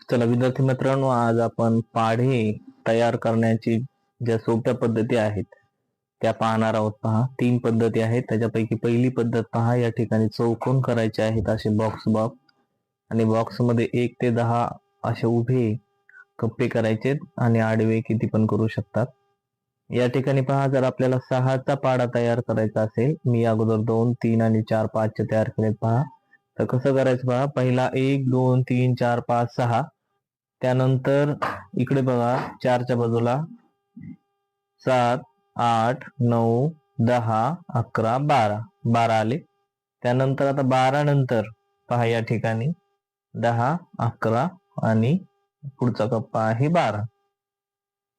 चला विद्यार्थी मित्रांनो, आज आपण पाढे तयार करण्याची ज्या सोप्या पद्धती आहेत त्या पाहणार आहोत. पहा, 3 पद्धती आहेत. त्याच्यापैकी पहिली पद्धत पहा, या ठिकाणी चौकोन करायचे आहेत असे बॉक्स आणि बॉक्स मध्ये 1 ते 10 असे उभे कप्पे करायचे आणि आडवे किती पण करू शकतात. या ठिकाणी पहा, जर आपल्याला 6चा पाढा तयार करायचा असेल, मी अगोदर 2, 3 आणि 4, 5 चे तयार केले. पहा तर कसं करायचं पहा, पहिला 1, 2, 3, 4, 5, 6. त्यानंतर इकडे बघा 4च्या बाजूला 7, 8, 9, 10, 11, 12 आले. त्यानंतर आता 12 नंतर पहा या ठिकाणी 10, 11 आणि पुढचा कप्पा आहे 12.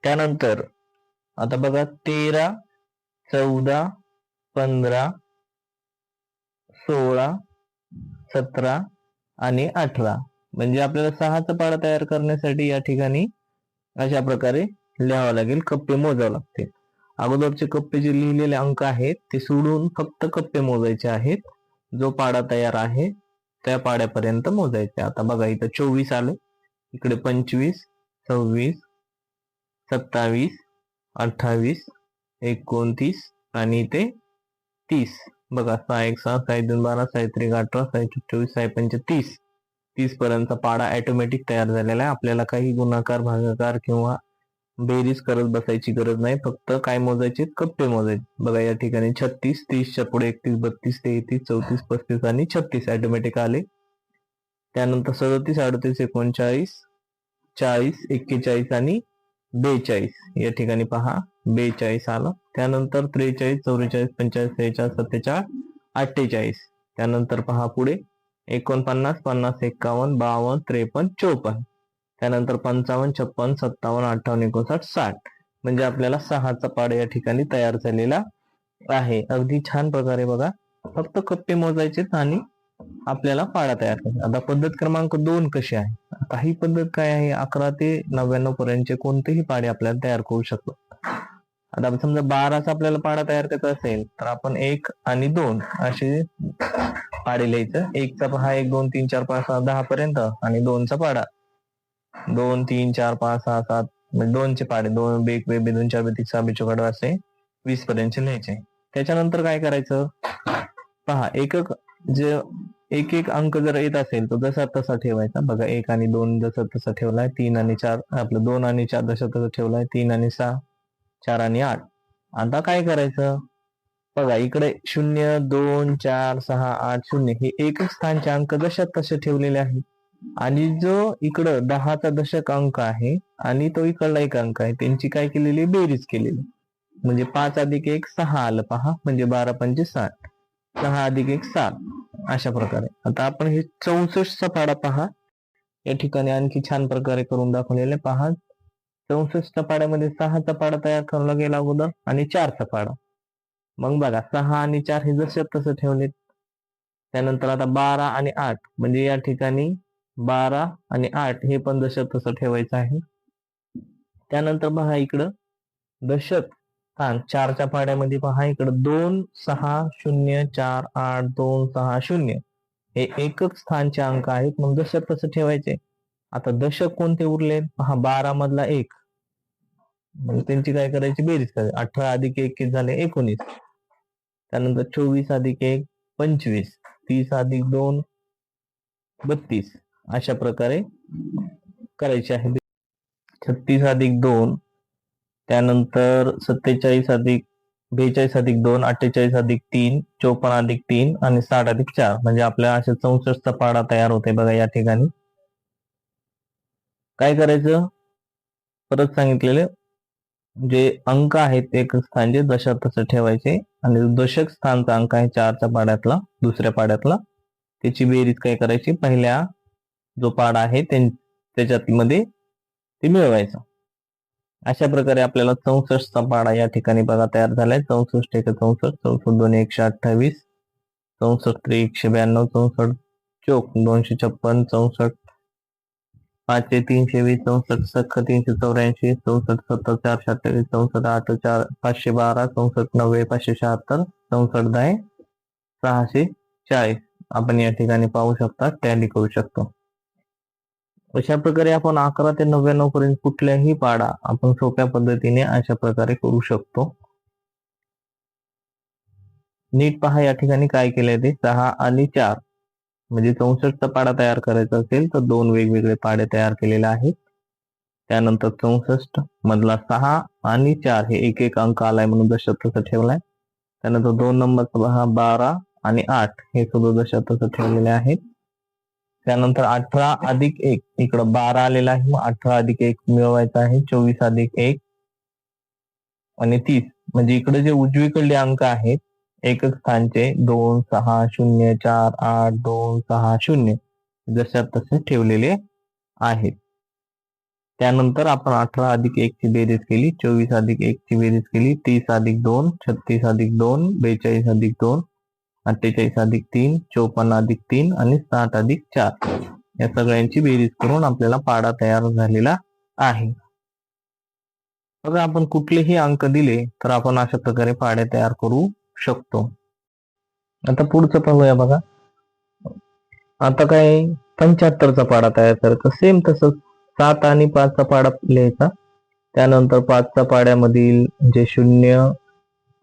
त्यानंतर आता बघा 13, 14, 15, 16, 17 आणि 18. म्हणजे आपल्याला 6चा पाढा तयार करण्यासाठी या ठिकाणी अशा प्रकारे लिहावं लागेल, कप्पे मोजावे लागतील. अगोदरचे कप्पे जे लिहिलेले अंक आहेत ते सोडून फक्त कप्पे मोजायचे आहेत. जो पाढा तयार आहे त्या पाढ्यापर्यंत मोजायचे. आता बघा इथं 24 आले, इकडे 25, 26, 27, 28, 29 आणि इथे 30. बघा 6 1 6, 6 2 12, 6 3 18, 6 24, 6 5 30. 30 पर्यंतचा पाढा ऑटोमॅटिक तयार झालेला आहे. आपल्याला काही गुणाकार, भागाकार किंवा बेरीज करत बसायची गरज नाही. फक्त काय मोजायचे, कप्पे मोजायचे. बघा या ठिकाणी 36, 30च्या पुढे 31, 32, 33, 34, 35 आणि 36 ऑटोमॅटिक आले. त्यानंतर 37, 38, 39, 40, 41 आणि 42. या ठिकाणी पहा 42 आलं. त्यानंतर 43, 44, 45, 46, 47, 48. त्यानंतर पहा पुढे 49, 50, 51, 52, 53, 54. त्यानंतर 55, 56, 57, 58, 59, 60. म्हणजे आपल्याला 6चा पाढा या ठिकाणी तयार झालेला आहे. अगदी छान प्रकारे बघा, फक्त कप्पे मोजायचे आणि आपल्याला पाढा तयार करायचा. आता पद्धत क्रमांक 2 कशी आहे? आता ही पद्धत काय आहे, 11 ते 99 पर्यंतचे कोणतेही पाढे आपल्याला तयार करू शकतो. आता समजा 12चा आपल्याला पाढा तयार करायचा असेल तर आपण 1 आणि 2 असे पाढे लिहायचं. 1चा पहा 1, 2, 3, 4, 5, 6, 10 पर्यंत आणि 2चा पाढा 2, 3, 4, 5, 6, 7 म्हणजे 2चे पाढे 2, 1, 2, 4, 3, 6, 24 असे 20 पर्यंतचे लिहायचे. त्याच्यानंतर काय करायचं पहा, एक एक अंक जर येत असेल तर जसा तसा ठेवायचा. बघा 1 आणि 2 जसा तसा ठेवलाय, 3 आणि 4 आपलं 2 आणि 4 जसा तसा ठेवलाय, 3 आणि 6, 4 आणि 8. आता काय करायचं बघा, इकडे 0, 2, 4, 6, 8, 0 हे एकच स्थानचे अंक जशा तसे ठेवलेले आहेत. आणि जो इकडं 10चा दशक अंक आहे आणि तो इकडला एक अंक आहे, त्यांची काय केलेली, बेरीज केलेली. म्हणजे 5 अधिक 1 6 आलं पहा, म्हणजे 12 पंचे 60, 6 अधिक 1 7. अशा प्रकारे आता आपण हे 64चा पाढा पहा, या ठिकाणी आणखी छान प्रकारे करून दाखवलेले. पहा 64च्या पाढ्यामध्ये 6चा पाढा तयार करावा लागेल अगोदर आणि 4चा पाढा. मग बघा 6 आणि 4 हे जसे तसं ठेवलेत. त्यानंतर आता 12 आणि 8 म्हणजे या ठिकाणी 12 आणि 8 हे पण दशक तसं ठेवायचं आहे. त्यानंतर पहा इकडं दशक स्थान 4च्या पाढ्यामध्ये पहा, इकडं 2, 6, 0, 4, 8, 2, 6, 0 हे एकच स्थानचे अंक आहेत. मग दशक तसं ठेवायचे. आता दशक कोणते उरले पहा, 12 मधला 1 म्हणजे त्यांची काय करायची, बेरीज करायची. 18 अधिक 1 किती झाले, 19. त्यानंतर 24 अधिक 1 25, 30 अधिक 2 32. अशा प्रकारे करायचे आहे. 36 अधिक 2, त्यानंतर 47 अधिक 42 अधिक 2, 48 अधिक 3, 54 अधिक 3 आणि 60 अधिक 4. म्हणजे आपल्या अशा 64चा पाढा तयार होते. बघा या ठिकाणी काय करायचं, परत सांगितलेले जे अंक आहेत एक स्थानचे दशक तसं ठेवायचे आणि दशक स्थानचा अंक आहे 4च्या पाढ्यातला, दुसऱ्या पाढ्यातला, त्याची बेरीज काय करायची, पहिल्या जो पाढा आहे त्याच्यात मध्ये ते मिळवायचं. अशा प्रकारे आपल्याला 64चा पाढा या ठिकाणी बघा तयार झालाय. 64 एक 64, 64 2 128, 64 3 192, 64 चौक 256, 64 5 320, 64 सख 384, 64 7 428, 64 8 4 512, 64 9 576, 64 10 640 आपण या ठिकाणी पाहू शकता, टॅली करू शकतो. अशा प्रकारे आपण 11 ते 99 पर्यंत कुठल्याही पाडा आपण सोप्या पद्धतीने अशा प्रकारे करू शकतो. नीट पहा या ठिकाणी काय केलंय ते 6 आणि 4 म्हणजे 64चा पाडा तयार करायचा असेल तर 2 वेगवेगळे पाडे तयार केलेले आहेत. त्यानंतर 64 मधला 6 आणि 4 हे एक एक अंक आलाय म्हणून जशा तसं ठेवलाय. त्यानंतर 2 नंबरचा पहा 12 आणि 8 हे सुद्धा जशा तसं ठेवलेले आहेत. त्यानंतर 18 अधिक 1 इकडं 12 आलेला आहे, मग 18 अधिक 1 मिळवायचा आहे 24 अधिक 1 आणि 30 म्हणजे इकडे जे उजवीकडले अंक आहेत एकक स्थानचे 2 6 0 4 8 2 6 0 जशा तसे ठेवलेले आहेत. त्यानंतर आपण 18 अधिक 1 ची बेरीज केली, 24 अधिक 1 ची बेरीज केली, 30 अधिक 2 36 अधिक 2 42 अधिक 2 48 अधिक 3 54 अधिक 3 आणि 60 अधिक 4 या सगळ्यांची बेरीज करून आपल्याला पाडा तयार झालेला आहे. बघा आपण कुठलेही अंक दिले तर आपण अशा प्रकारे पाडे तयार करू शकतो. आता पुढचं पाहूया बघा. आता काय 75चा पाडा तयार करायचा. सेम तसंच 7 आणि 5चा पाडा लिहायचा. त्यानंतर 5च्या पाड्यामधील जे 0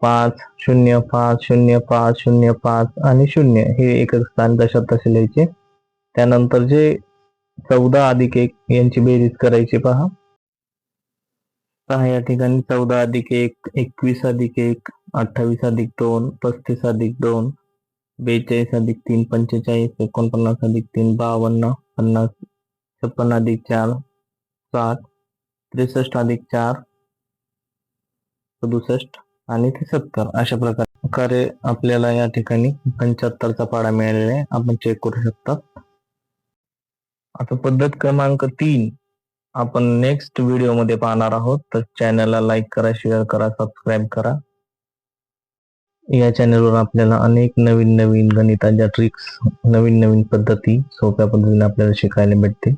5 0 5 0 5 0 5 आणि 0 हे एकक स्थान जशा तसे लिहायचे. त्यानंतर जे 14 अधिक 1 यांची बेरीज करायची पहा या ठिकाणी 14 अधिक 1 21 अधिक 1 28 अधिक 2 35 अधिक 2 42 अधिक 3 45 49 अधिक 3 52 50 56 अधिक 4 60 63 अधिक 4 67 आणि 70 अशा प्रकारे आपल्याला या ठिकाणी 75चा पाडा मिळालेला आहे. आपण चेक करू शकता. आता पद्धत क्रमांक 3 आपण नेक्स्ट व्हिडिओ मध्ये पाहणार आहोत. तर चॅनलला लाईक करा, शेअर करा, सबस्क्राईब करा. या चॅनलवर आपल्याला अनेक नवीन नवीन गणिताच्या ट्रिक्स, नवीन नवीन पद्धती सोप्या पद्धतीने आपल्याला शिकायला भेटते.